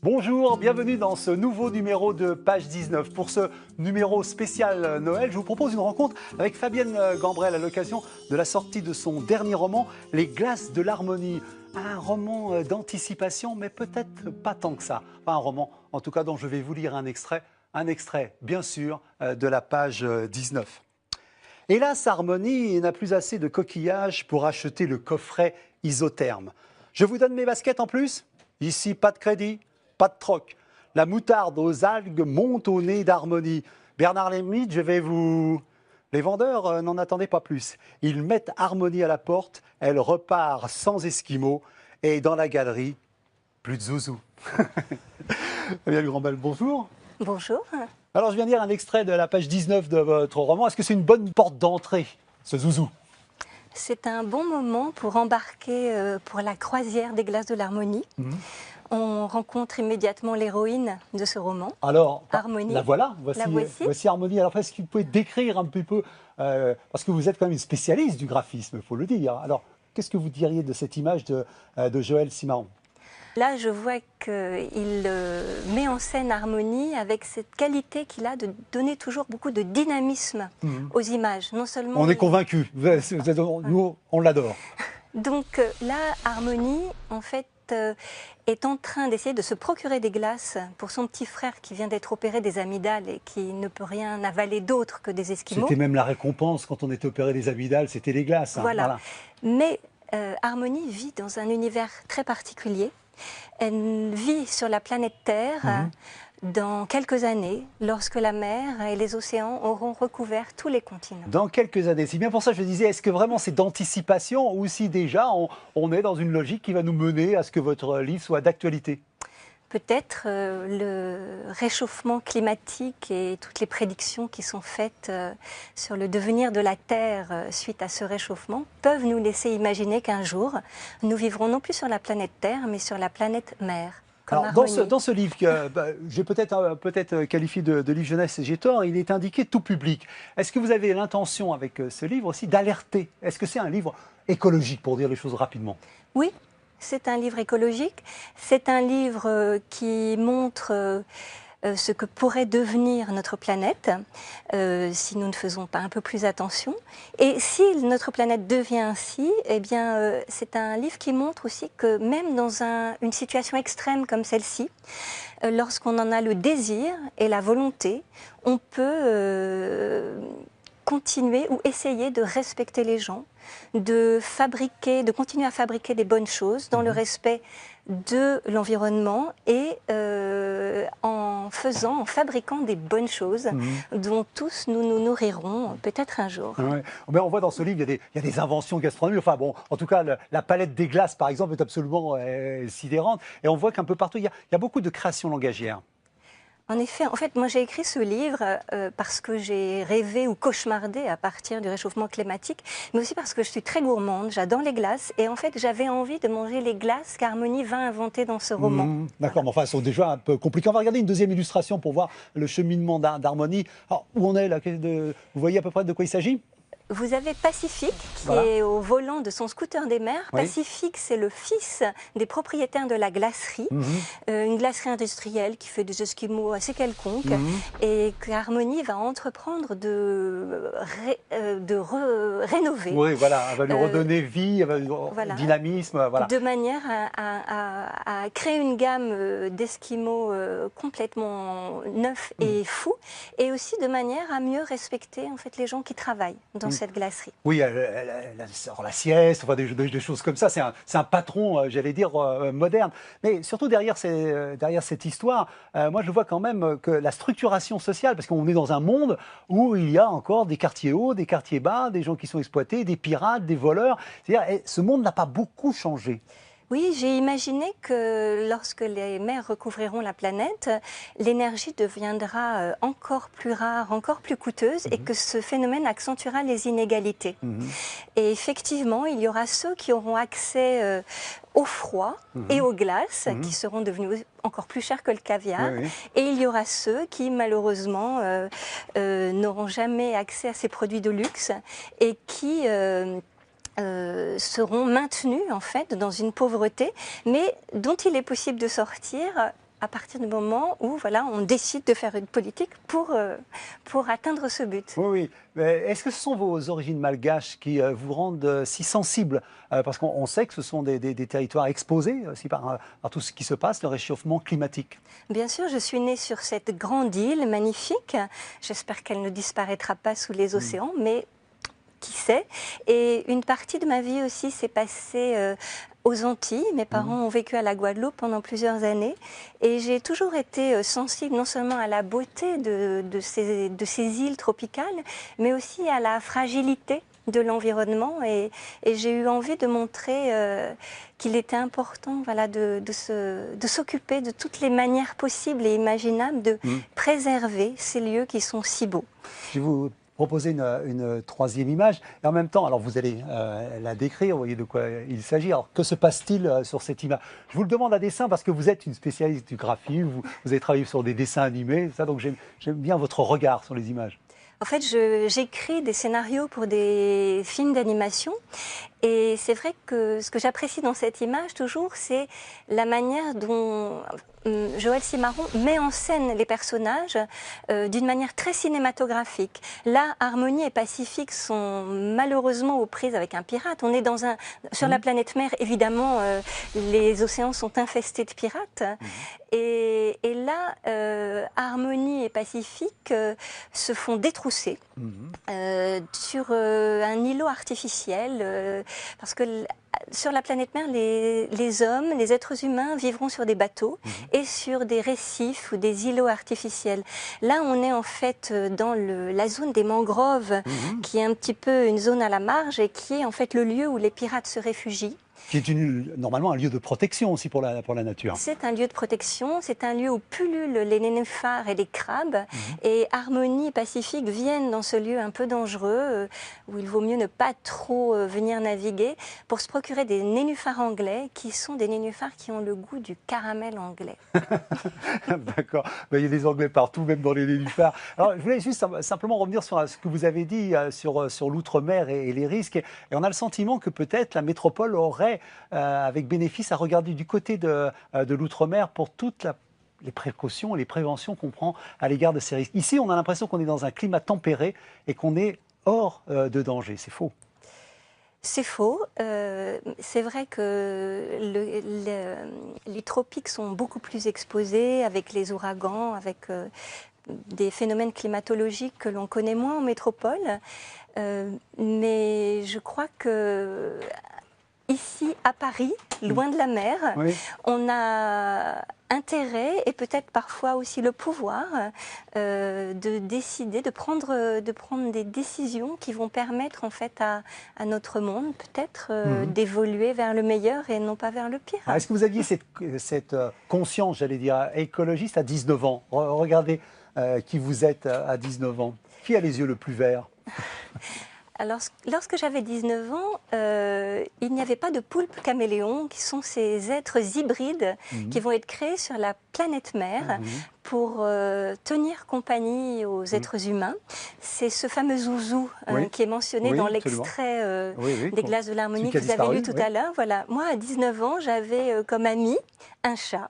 Bonjour, bienvenue dans ce nouveau numéro de Page 19. Pour ce numéro spécial Noël, je vous propose une rencontre avec Fabienne Gambrel à l'occasion de la sortie de son dernier roman, Les Glaces de l'Harmonie. Un roman d'anticipation, mais peut-être pas tant que ça. Enfin, un roman, en tout cas, dont je vais vous lire un extrait, bien sûr, de la page 19. Hélas, Harmonie n'a plus assez de coquillages pour acheter le coffret isotherme. Je vous donne mes baskets en plus? Ici, pas de crédit, pas de troc. La moutarde aux algues monte au nez d'Harmonie. Bernard Lemaitre, je vais vous... Les vendeurs n'en attendaient pas plus. Ils mettent Harmonie à la porte, elle repart sans esquimaux, et dans la galerie, plus de zouzou. Fabienne Gambrel, bonjour. Bonjour. Alors, je viens de lire un extrait de la page 19 de votre roman. Est-ce que c'est une bonne porte d'entrée, ce zouzou? C'est un bon moment pour embarquer pour la croisière des glaces de l'Harmonie. On rencontre immédiatement l'héroïne de ce roman. Alors, Harmonie. La voilà, voici Harmonie. Alors, est-ce que vous pouvez décrire un petit peu, parce que vous êtes quand même une spécialiste du graphisme, il faut le dire. Alors, qu'est-ce que vous diriez de cette image de Joël Simaon? Là, je vois qu'il met en scène Harmonie avec cette qualité qu'il a de donner toujours beaucoup de dynamisme aux images. Non seulement On est convaincus, nous, on l'adore. Donc là, Harmonie, en fait, est en train d'essayer de se procurer des glaces pour son petit frère qui vient d'être opéré des amygdales et qui ne peut rien avaler d'autre que des esquimaux. C'était même la récompense quand on était opéré des amygdales, c'était les glaces. Hein, voilà. Mais Harmonie vit dans un univers très particulier. Elle vit sur la planète Terre dans quelques années, lorsque la mer et les océans auront recouvert tous les continents. Dans quelques années. C'est bien pour ça que je disais, est-ce que vraiment c'est d'anticipation ou si déjà on est dans une logique qui va nous mener à ce que votre livre soit d'actualité? Peut-être le réchauffement climatique et toutes les prédictions qui sont faites sur le devenir de la Terre suite à ce réchauffement peuvent nous laisser imaginer qu'un jour, nous vivrons non plus sur la planète Terre, mais sur la planète mer. Alors, dans ce livre, j'ai peut-être qualifié de livre jeunesse, j'ai tort, il est indiqué tout public. Est-ce que vous avez l'intention avec ce livre aussi d'alerter? Est-ce que c'est un livre écologique, pour dire les choses rapidement? Oui. C'est un livre écologique, c'est un livre qui montre ce que pourrait devenir notre planète si nous ne faisons pas un peu plus attention. Et si notre planète devient ainsi, eh bien, c'est un livre qui montre aussi que même dans une situation extrême comme celle-ci, lorsqu'on en a le désir et la volonté, on peut continuer ou essayer de respecter les gens, de continuer à fabriquer des bonnes choses dans le respect de l'environnement et en fabriquant des bonnes choses dont tous nous nous nourrirons peut-être un jour. Ouais. Mais on voit dans ce livre, il y a des inventions gastronomiques. Enfin bon, en tout cas, la palette des glaces, par exemple, est absolument sidérante. Et on voit qu'un peu partout, il y a beaucoup de créations langagières. En effet, moi j'ai écrit ce livre parce que j'ai rêvé ou cauchemardé à partir du réchauffement climatique, mais aussi parce que je suis très gourmande, j'adore les glaces, et en fait j'avais envie de manger les glaces qu'Harmonie va inventer dans ce roman. D'accord, mais enfin, elles sont déjà un peu compliquées. On va regarder une deuxième illustration pour voir le cheminement d'Harmonie. Alors, où on est là? Vous voyez à peu près de quoi il s'agit? Vous avez Pacifique qui est au volant de son scooter des mers. Oui. Pacifique, c'est le fils des propriétaires de la glacerie, une glacerie industrielle qui fait des esquimaux assez quelconques et que Harmonie va entreprendre de rénover. Oui, voilà, elle va lui redonner vie, elle va lui dynamisme. Voilà. De manière à créer une gamme d'esquimaux complètement neufs et fous, et aussi de manière à mieux respecter en fait, les gens qui travaillent dans cette glacerie. Oui, elle sort la sieste, enfin, des choses comme ça. C'est un patron, j'allais dire, moderne. Mais surtout derrière cette histoire, moi je vois quand même que la structuration sociale, parce qu'on est dans un monde où il y a encore des quartiers hauts, des quartiers bas, des gens qui sont exploités, des pirates, des voleurs. C'est-à-dire, ce monde n'a pas beaucoup changé. Oui, j'ai imaginé que lorsque les mers recouvriront la planète, l'énergie deviendra encore plus rare, encore plus coûteuse et que ce phénomène accentuera les inégalités. Et effectivement, il y aura ceux qui auront accès au froid et aux glaces qui seront devenus encore plus chers que le caviar. Et il y aura ceux qui, malheureusement, n'auront jamais accès à ces produits de luxe et qui seront maintenus en fait dans une pauvreté, mais dont il est possible de sortir à partir du moment où voilà, on décide de faire une politique pour atteindre ce but. Oui, oui. Est-ce que ce sont vos origines malgaches qui vous rendent si sensibles? Parce qu'on sait que ce sont des territoires exposés aussi par tout ce qui se passe, le réchauffement climatique. Bien sûr, je suis née sur cette grande île magnifique. J'espère qu'elle ne disparaîtra pas sous les océans, mais qui sait. Et une partie de ma vie aussi s'est passée aux Antilles. Mes parents ont vécu à la Guadeloupe pendant plusieurs années. Et j'ai toujours été sensible non seulement à la beauté de ces îles tropicales, mais aussi à la fragilité de l'environnement. Et j'ai eu envie de montrer qu'il était important voilà, de s'occuper de toutes les manières possibles et imaginables de préserver ces lieux qui sont si beaux. Je vais vous proposer une troisième image. Et en même temps, alors vous allez la décrire, vous voyez de quoi il s'agit. Alors que se passe-t-il sur cette image? Je vous le demande à dessin parce que vous êtes une spécialiste du graphisme, vous avez travaillé sur des dessins animés, ça, donc j'aime bien votre regard sur les images. En fait, j'écris des scénarios pour des films d'animation. Et c'est vrai que ce que j'apprécie dans cette image toujours, c'est la manière dont Joël Cimarron met en scène les personnages d'une manière très cinématographique. Là, Harmonie et Pacifique sont malheureusement aux prises avec un pirate. On est sur la planète mer, évidemment, les océans sont infestés de pirates. Et là, Harmonie et Pacifique se font détrousser sur un îlot artificiel. Parce que sur la planète mer, les hommes, les êtres humains vivront sur des bateaux et sur des récifs ou des îlots artificiels. Là, on est en fait dans la zone des mangroves, qui est un petit peu une zone à la marge et qui est en fait le lieu où les pirates se réfugient. Qui est normalement un lieu de protection aussi pour la nature. C'est un lieu de protection, c'est un lieu où pullulent les nénuphars et les crabes. Et Harmonie et Pacifique viennent dans ce lieu un peu dangereux, où il vaut mieux ne pas trop venir naviguer, pour se procurer des nénuphars anglais, qui sont des nénuphars qui ont le goût du caramel anglais. D'accord. Il y a des Anglais partout, même dans les nénuphars. Alors, je voulais juste simplement revenir sur ce que vous avez dit sur l'outre-mer et les risques. Et on a le sentiment que peut-être la métropole aurait avec bénéfice à regarder du côté de l'outre-mer pour toutes les précautions et les préventions qu'on prend à l'égard de ces risques. Ici, on a l'impression qu'on est dans un climat tempéré et qu'on est hors de danger. C'est faux. C'est faux. C'est vrai que les tropiques sont beaucoup plus exposés avec les ouragans, avec des phénomènes climatologiques que l'on connaît moins en métropole. Mais je crois que ici, à Paris, loin de la mer, on a intérêt et peut-être parfois aussi le pouvoir de décider, de prendre des décisions qui vont permettre en fait à notre monde peut-être d'évoluer vers le meilleur et non pas vers le pire. Est-ce que vous aviez cette conscience, j'allais dire, écologiste à 19 ans? Regardez qui vous êtes à 19 ans. Qui a les yeux le plus verts? Alors, lorsque j'avais 19 ans, il n'y avait pas de poulpes caméléons, qui sont ces êtres hybrides qui vont être créés sur la planète mer pour tenir compagnie aux êtres humains. C'est ce fameux zouzou qui est mentionné dans l'extrait des Glaces de l'Harmonie que vous avez lu tout à l'heure. Voilà. Moi, à 19 ans, j'avais comme ami un chat.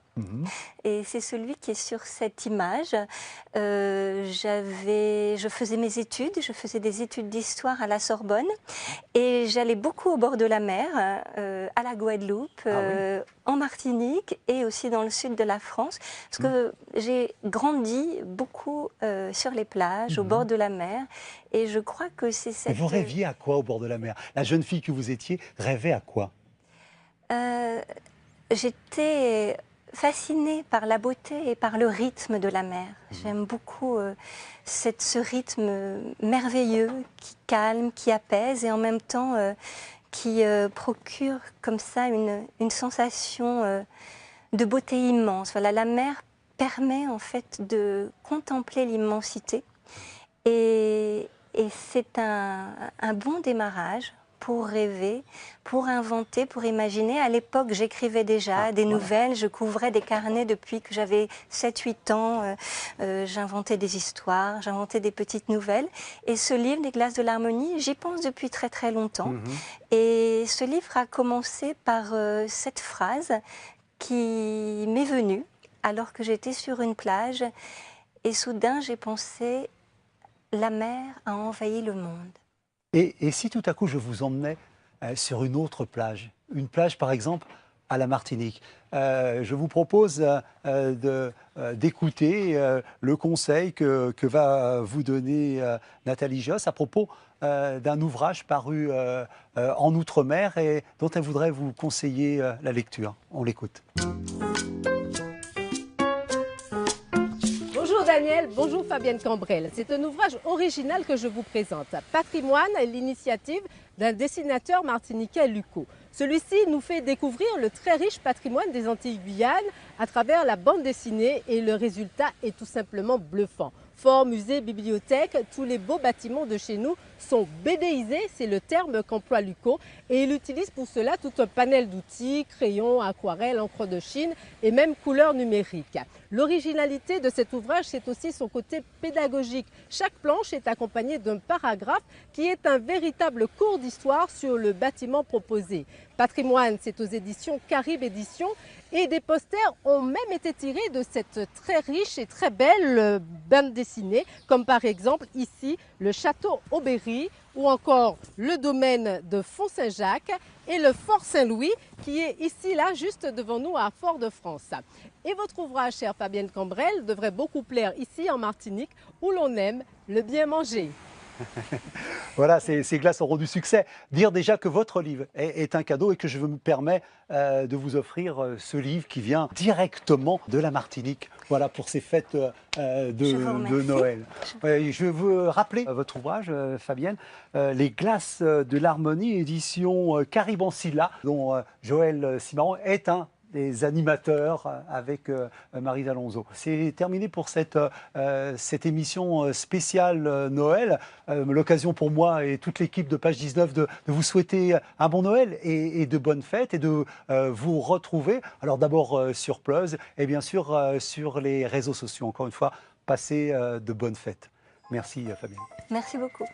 Et c'est celui qui est sur cette image. Je faisais mes études, je faisais des études d'histoire à la Sorbonne et j'allais beaucoup au bord de la mer, à la Guadeloupe, en Martinique et aussi dans le sud de la France, parce que j'ai grandi beaucoup sur les plages, au bord de la mer, et je crois que c'est cette... Mais vous rêviez à quoi au bord de la mer? La jeune fille que vous étiez rêvait à quoi? J'étais fascinée par la beauté et par le rythme de la mer. J'aime beaucoup ce rythme merveilleux qui calme, qui apaise et en même temps qui procure comme ça une sensation de beauté immense. Voilà, la mer permet en fait de contempler l'immensité et c'est un bon démarrage pour rêver, pour inventer, pour imaginer. À l'époque, j'écrivais déjà des nouvelles, je couvrais des carnets depuis que j'avais 7-8 ans. J'inventais des histoires, j'inventais des petites nouvelles. Et ce livre, Les Glaces de l'Harmonie, j'y pense depuis très très longtemps. Et ce livre a commencé par cette phrase qui m'est venue alors que j'étais sur une plage et soudain j'ai pensé la mer a envahi le monde. Et si tout à coup je vous emmenais sur une autre plage, une plage par exemple à la Martinique, je vous propose d'écouter le conseil que va vous donner Nathalie Josse à propos d'un ouvrage paru en Outre-mer et dont elle voudrait vous conseiller la lecture. On l'écoute. Bonjour Daniel, bonjour Fabienne Cambrel. C'est un ouvrage original que je vous présente. Patrimoine, l'initiative d'un dessinateur martiniquais Lucot. Celui-ci nous fait découvrir le très riche patrimoine des Antilles-Guyane à travers la bande dessinée et le résultat est tout simplement bluffant. Forts, musées, bibliothèques, tous les beaux bâtiments de chez nous sont BDisés, c'est le terme qu'emploie Lucot, et il utilise pour cela tout un panel d'outils, crayons, aquarelles, encre de Chine et même couleurs numériques. L'originalité de cet ouvrage, c'est aussi son côté pédagogique. Chaque planche est accompagnée d'un paragraphe qui est un véritable cours d'histoire sur le bâtiment proposé. Patrimoine, c'est aux éditions Caribe Éditions et des posters ont même été tirés de cette très riche et très belle bande dessinée, comme par exemple ici le château Aubéry ou encore le domaine de Font-Saint-Jacques et le Fort Saint-Louis qui est ici, là, juste devant nous à Fort-de-France. Et votre ouvrage, chère Fabienne Cambrel, devrait beaucoup plaire ici en Martinique où l'on aime le bien manger. Voilà, ces glaces auront du succès. Dire déjà que votre livre est un cadeau et que je me permets de vous offrir ce livre qui vient directement de la Martinique. Voilà, pour ces fêtes de Noël. Je veux rappeler votre ouvrage, Fabienne, Les glaces de l'harmonie, édition Caribe-Ancilla, dont Joël Cimarron est un des animateurs avec Marie d'Alonso. C'est terminé pour cette émission spéciale Noël. L'occasion pour moi et toute l'équipe de Page 19 de vous souhaiter un bon Noël et de bonnes fêtes et de vous retrouver. Alors d'abord sur Plus et bien sûr sur les réseaux sociaux. Encore une fois, passez de bonnes fêtes. Merci Fabienne. Merci beaucoup.